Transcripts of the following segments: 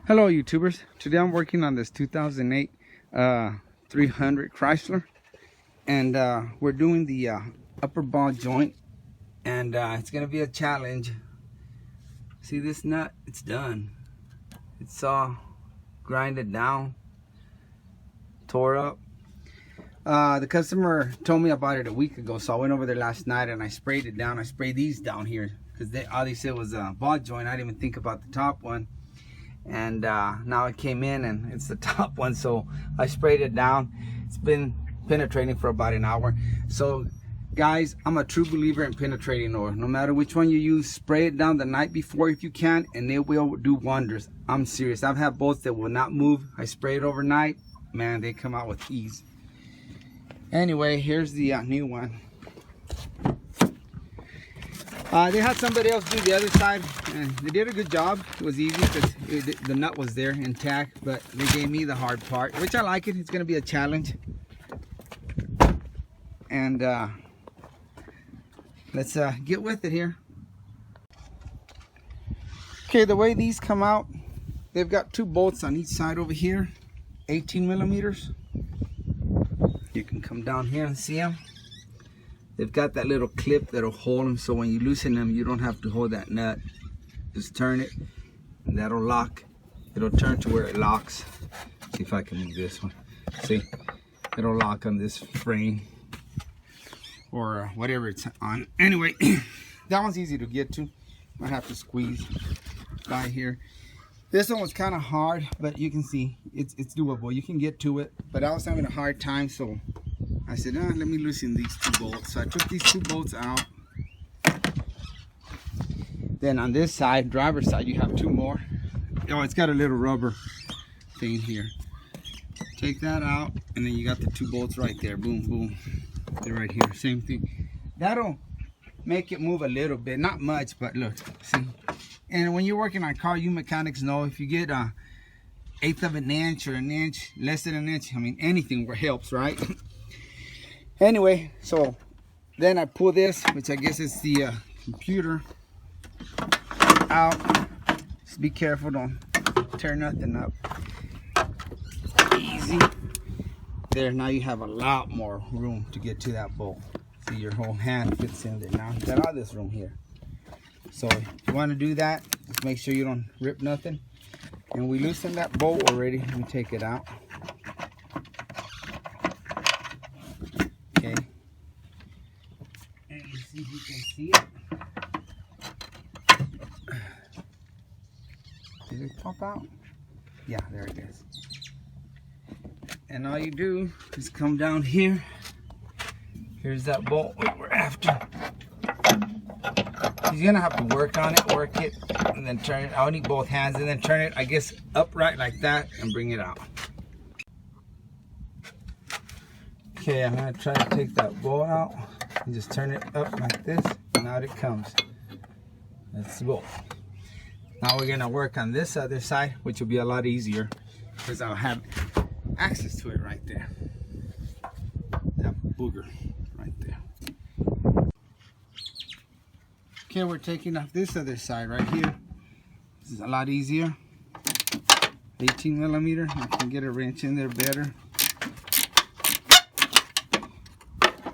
Hello YouTubers, today I'm working on this 2008 300 Chrysler, and we're doing the upper ball joint, and it's gonna be a challenge. See this nut? It's done. It's all grinded down, tore up. The customer told me about it a week ago, so I went over there last night and I sprayed it down. I sprayed these down here because all they said was a ball joint. I didn't even think about the top one. And now it came in and it's the top one, so I sprayed it down. It's been penetrating for about an hour. So guys, I'm a true believer in penetrating oil. No matter which one you use, spray it down the night before if you can, and it will do wonders. I'm serious. I've had boats that will not move. I spray it overnight, man, they come out with ease. Anyway, here's the new one. They had somebody else do the other side, and they did a good job. It was easy because the nut was there intact, but they gave me the hard part, which I like it. It's going to be a challenge. And let's get with it here. Okay, the way these come out, they've got two bolts on each side over here, 18 millimeters. You can come down here and see them. They've got that little clip that'll hold them, so when you loosen them, you don't have to hold that nut. Just turn it, and that'll lock. It'll turn to where it locks. See if I can move this one. See, it'll lock on this frame or whatever it's on. Anyway, that one's easy to get to. Might have to squeeze by here. This one was kind of hard, but you can see it's doable. You can get to it, but I was having a hard time, so I said, let me loosen these two bolts. So I took these two bolts out. Then on this side, driver's side, you have two more. Oh, it's got a little rubber thing here. Take that out, and then you got the two bolts right there. Boom, boom. They're right here. Same thing. That'll make it move a little bit. Not much, but look, see. And when you're working on car, you mechanics know if you get a 1/8 of an inch or an inch, less than an inch, I mean, anything helps, right? Anyway, so then I pull this, which I guess is the computer, out. Just be careful, don't tear nothing up. Easy. There, now you have a lot more room to get to that bolt. See, your whole hand fits in there now. You got all this room here. So if you want to do that, just make sure you don't rip nothing. And we loosened that bolt already. Let me take it out. Okay. And see if you can see it. Did it pop out? Yeah, there it is. And all you do is come down here. Here's that bolt we're after. You're gonna have to work on it, work it, and then turn it. I'll need both hands, and then turn it, I guess, upright like that, and bring it out. Okay, I'm gonna try to take that bolt out and just turn it up like this, and out it comes. That's the bolt. Now we're gonna work on this other side, which will be a lot easier because I'll have access to it right there. That booger right there. Okay, we're taking off this other side right here. This is a lot easier. 18 millimeter. I can get a wrench in there better.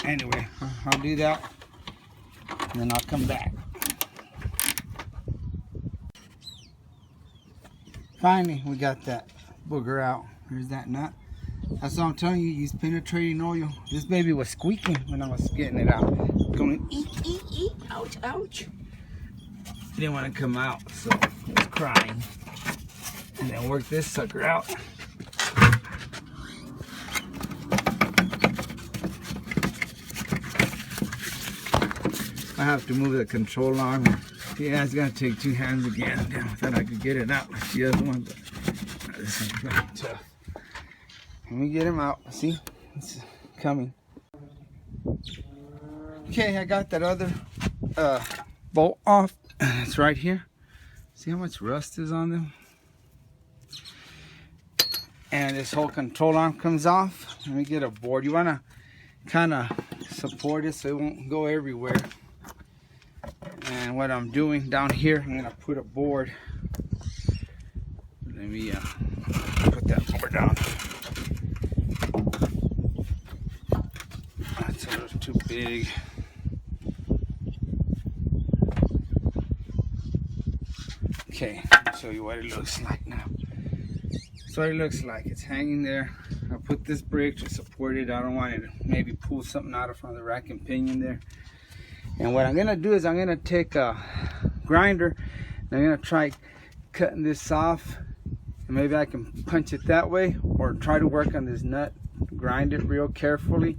Anyway, I'll do that, and then I'll come back. Finally, we got that booger out. Here's that nut. That's what I'm telling you, use penetrating oil. This baby was squeaking when I was getting it out. Going, eek, eek, eek, ouch, ouch. It didn't want to come out, so it was crying. And then work this sucker out. I have to move the control arm. Yeah, it's gonna take two hands again. Damn, I thought I could get it out like the other one, but this one's gonna be tough. Let me get him out. See, it's coming. Okay, I got that other bolt off. It's right here. See how much rust is on them? And this whole control arm comes off. Let me get a board. You want to kind of support it so it won't go everywhere. And what I'm doing down here, I'm going to put a board. Let me put that more down. That's a little too big. Okay, I'll show you what it looks like now. So it looks like it's hanging there. I put this brick to support it. I don't want it to maybe pull something out from the rack and pinion there. And what I'm gonna do is I'm gonna take a grinder and I'm gonna try cutting this off. And maybe I can punch it that way, or try to work on this nut, grind it real carefully,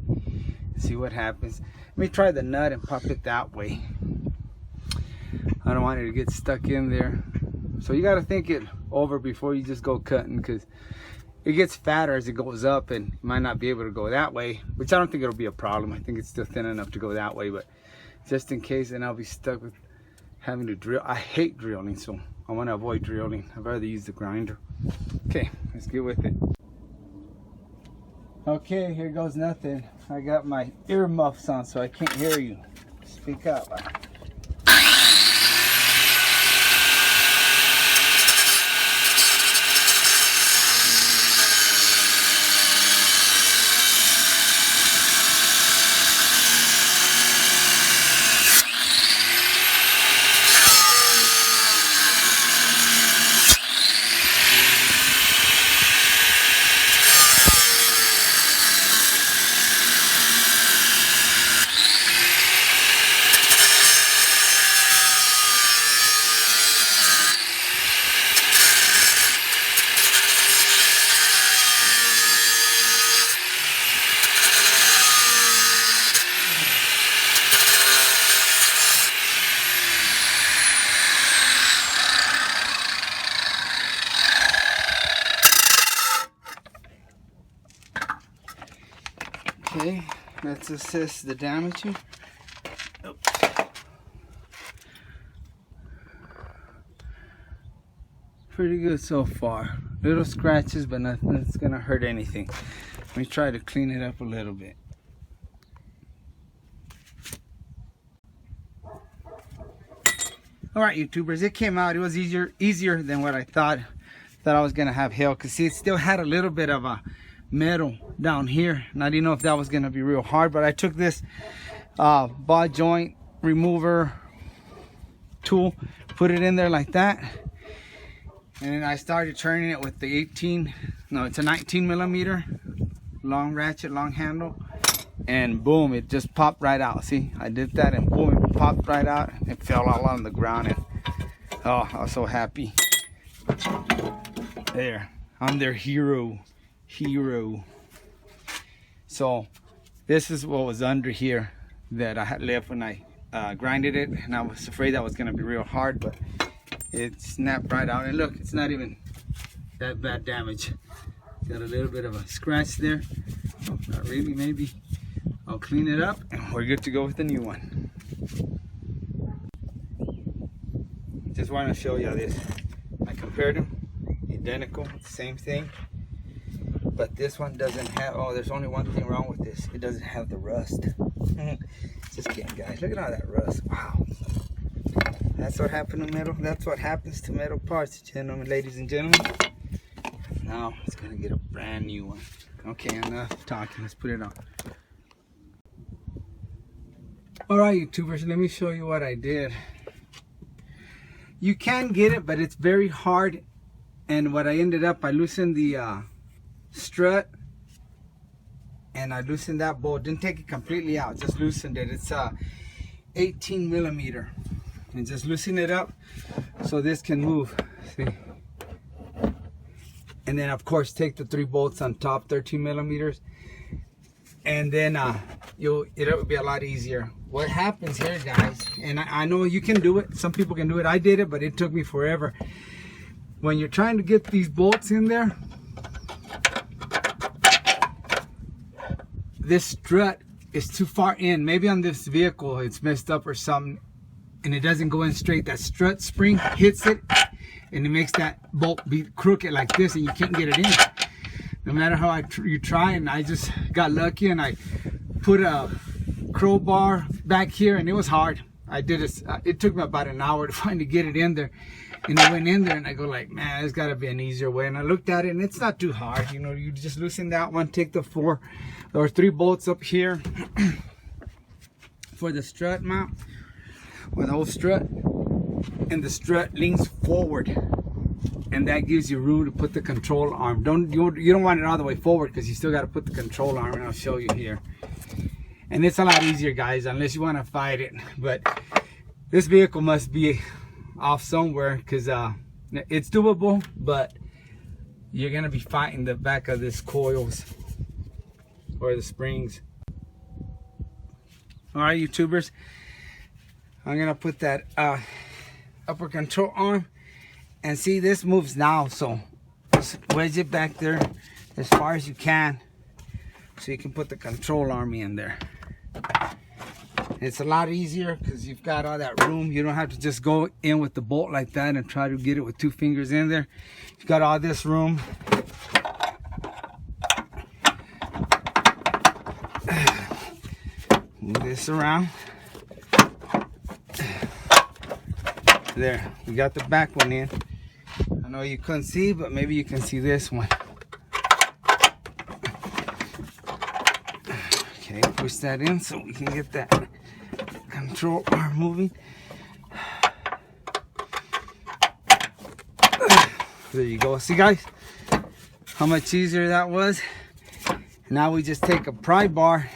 see what happens. Let me try the nut and pop it that way. I don't want it to get stuck in there. So you got to think it over before you just go cutting, because it gets fatter as it goes up and you might not be able to go that way, which I don't think it'll be a problem. I think it's still thin enough to go that way, but just in case, then I'll be stuck with having to drill. I hate drilling, so I want to avoid drilling. I'd rather use the grinder. Okay, let's get with it. Okay, here goes nothing. I got my earmuffs on so I can't hear you. Speak up. Okay, let's assess the damage here. Oops. Pretty good so far. Little scratches, but nothing that's gonna hurt anything. Let me try to clean it up a little bit. All right, YouTubers, it came out. It was easier than what I thought I was gonna have hell. Cause see, it still had a little bit of a metal down here, and I didn't know if that was gonna be real hard, but I took this ball joint remover tool, put it in there like that, and then I started turning it with the it's a 19 millimeter long ratchet, long handle, and boom, it just popped right out. See, I did that and boom, it popped right out. It fell all on the ground, and oh, I was so happy. There, I'm their hero. So this is what was under here that I had left when I grinded it, and I was afraid that was going to be real hard, but it snapped right out. And look, it's not even that bad damage. Got a little bit of a scratch there. Oh, not really, maybe. I'll clean it up and we're good to go with the new one. Just want to show you this. I compared them, identical, same thing. But this one doesn't have, oh, there's only one thing wrong with this. It doesn't have the rust. Just kidding, guys. Look at all that rust. Wow. That's what happened to metal. That's what happens to metal parts, gentlemen, ladies and gentlemen. Now it's going to get a brand new one. Okay, enough talking. Let's put it on. Alright, YouTubers, let me show you what I did. You can get it, but it's very hard. And what I ended up, I loosened the strut, and I loosened that bolt. Didn't take it completely out, just loosened it. It's 18 millimeter, and just loosen it up so this can move. See, and then of course take the 3 bolts on top, 13 millimeters, and then it'll be a lot easier. What happens here, guys, and I know you can do it, some people can do it, I did it, but it took me forever. When you're trying to get these bolts in there, this strut is too far in. Maybe on this vehicle it's messed up or something, and it doesn't go in straight. That strut spring hits it, and it makes that bolt be crooked like this, and you can't get it in. No matter how you try, and I just got lucky, and I put a crowbar back here, and it was hard. I did it. It took me about an hour to finally get it in there, And I went in there and I go like, man, there's got to be an easier way. And I looked at it and it's not too hard. You know, you just loosen that one, take the 4 or 3 bolts up here for the strut mount, with the whole strut. And the strut leans forward. And that gives you room to put the control arm. You don't want it all the way forward because you still got to put the control arm, and I'll show you here. And it's a lot easier, guys, unless you want to fight it. But this vehicle must be off somewhere because it's doable, but you're going to be fighting the back of this coils or the springs. All right, YouTubers, I'm going to put that upper control arm. And see, this moves now, so just wedge it back there as far as you can so you can put the control arm in there. It's a lot easier because you've got all that room. You don't have to just go in with the bolt like that and try to get it with 2 fingers in there. You've got all this room. Move this around. There, we got the back one in. I know you couldn't see, but maybe you can see this one. Okay, push that in so we can get that control arm moving. There you go. See, guys, how much easier that was? Now we just take a pry bar,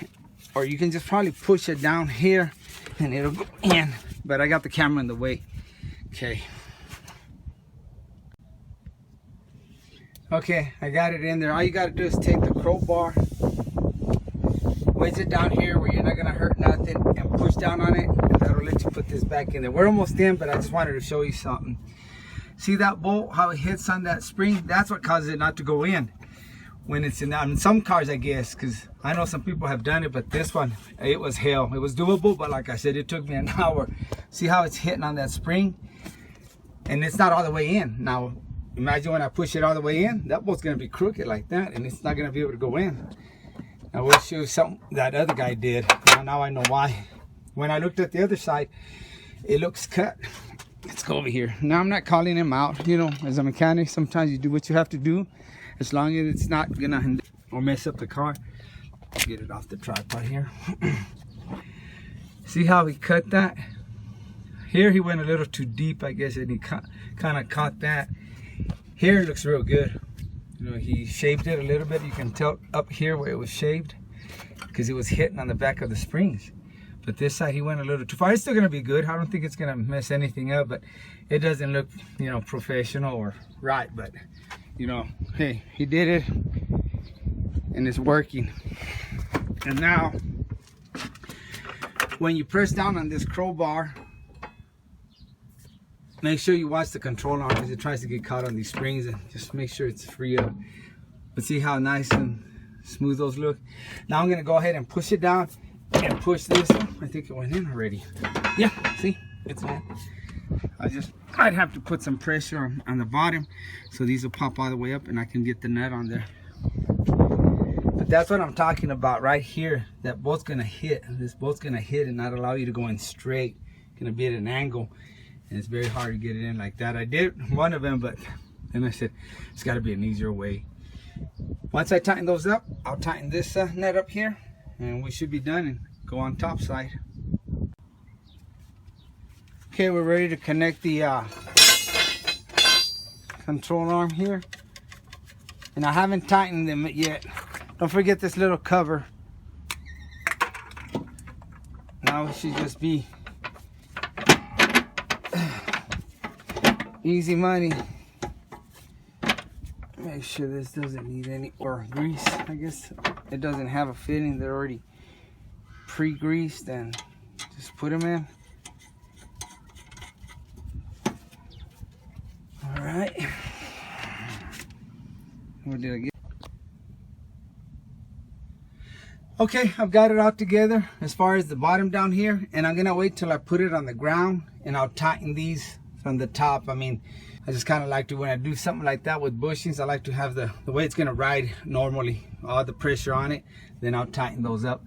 or you can just probably push it down here and it'll go in. But I got the camera in the way. Okay. Okay, I got it in there. All you got to do is take the crowbar, wedge it down here where you're not going to hurt nothing, and push down on it, and that'll let you put this back in there. We're almost in, but I just wanted to show you something. See that bolt, how it hits on that spring? That's what causes it not to go in when it's in. I mean, some cars, I guess, because I know some people have done it, but this one, it was hell. It was doable, but like I said, it took me an hour. See how it's hitting on that spring? And it's not all the way in. Now, imagine when I push it all the way in, that bolt's going to be crooked like that, and it's not going to be able to go in. I will show you something that other guy did. Now I know why. When I looked at the other side, it looks cut. Let's go over here. Now, I'm not calling him out. You know, as a mechanic, sometimes you do what you have to do, as long as it's not going to hinder or mess up the car. Get it off the tripod here. See how he cut that? Here he went a little too deep, I guess, and he kind of caught that. Here it looks real good. You know, he shaved it a little bit. You can tell up here where it was shaved because it was hitting on the back of the springs. But this side he went a little too far. It's still going to be good. I don't think it's going to mess anything up, but it doesn't look, you know, professional or right. But, you know, hey, he did it and it's working. And now, when you press down on this crowbar, make sure you watch the control arm because it tries to get caught on these springs, and just make sure it's free up. But see how nice and smooth those look? Now I'm going to go ahead and push it down and push this. I think it went in already. Yeah, see? It's in. I'd have to put some pressure on the bottom so these will pop all the way up and I can get the nut on there. But that's what I'm talking about right here. That bolt's going to hit. This bolt's going to hit and not allow you to go in straight. It's going to be at an angle. And it's very hard to get it in like that. I did one of them, but then I said, it's got to be an easier way. Once I tighten those up, I'll tighten this nut up here, and we should be done and go on top side. Okay, we're ready to connect the control arm here. And I haven't tightened them yet. Don't forget this little cover. Now it should just be easy money. Make sure this doesn't need any or grease. I guess it doesn't have a fitting. They're already pre-greased, and just put them in. All right. What did I get? Okay, I've got it all together as far as the bottom down here, and I'm gonna wait till I put it on the ground, and I'll tighten these from the top. I mean, I just kind of like to, when I do something like that with bushings, I like to have the way it's going to ride normally, all the pressure on it, then I'll tighten those up.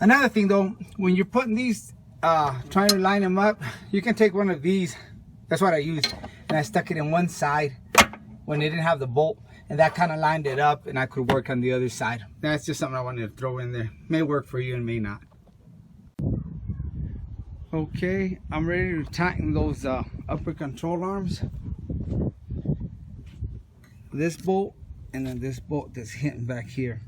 Another thing though, when you're putting these, trying to line them up, you can take one of these That's what I used. And I stuck it in one side when it didn't have the bolt. And that kind of lined it up, and I could work on the other side. That's just something I wanted to throw in there. May work for you and may not. Okay, I'm ready to tighten those upper control arms. This bolt, and then this bolt that's hitting back here.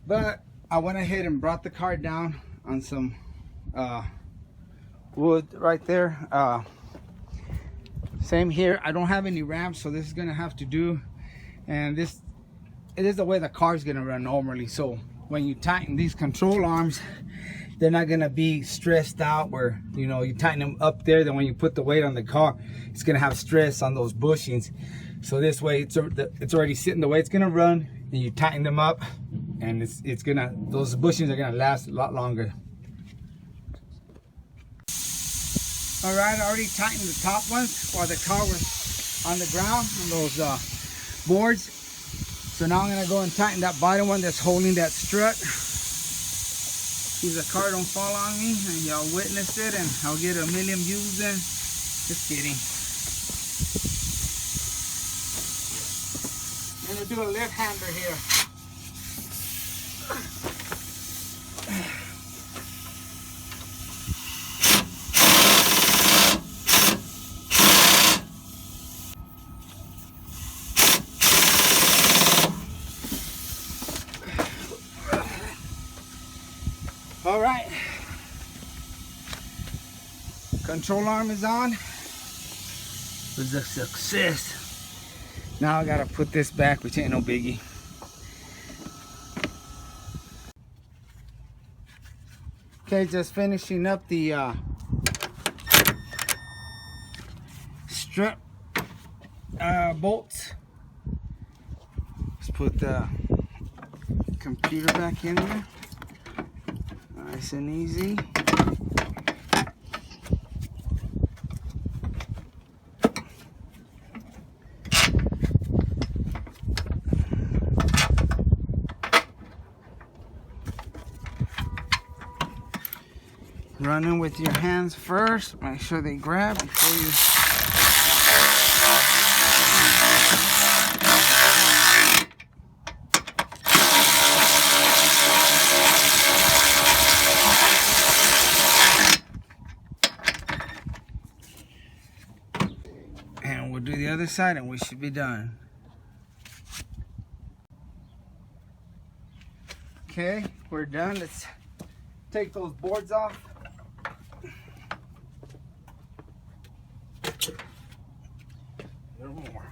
But I went ahead and brought the car down on some wood right there. Same here. I don't have any ramps, so this is gonna have to do. And it is the way the car is gonna run normally. So when you tighten these control arms, they're not gonna be stressed out where, you know, you tighten them up there, then when you put the weight on the car, it's gonna have stress on those bushings. So this way it's already sitting the way it's gonna run, and you tighten them up, and it's gonna, those bushings are gonna last a lot longer. All right, I already tightened the top ones while the car was on the ground on those boards. So now I'm gonna go and tighten that bottom one that's holding that strut. See the car don't fall on me, and y'all witness it, and I'll get a million views then. Just kidding. I'm gonna do a left hander here. All right, control arm is on. It was a success. Now I gotta put this back, which ain't no biggie. Okay, just finishing up the strut bolts. Let's put the computer back in there. Nice and easy. Running with your hands first. Make sure they grab before you. And we'll do the other side and we should be done. Okay, we're done. Let's take those boards off. A little more.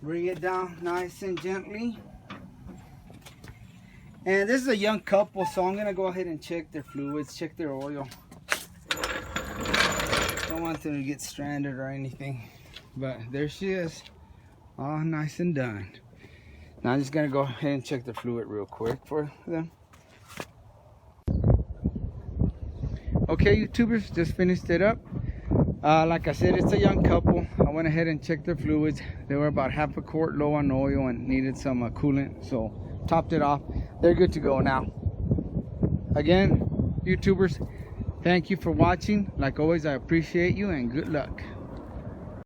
Bring it down nice and gently. And this is a young couple, so I'm gonna go ahead and check their fluids, check their oil. Don't want them to get stranded or anything. But there she is, all nice and done. Now I'm just gonna go ahead and check the fluid real quick for them. Okay, YouTubers, just finished it up. Like I said, it's a young couple. I went ahead and checked their fluids. They were about half a quart low on oil and needed some coolant, so topped it off. They're good to go now. Again, YouTubers, thank you for watching. Like always, I appreciate you and good luck.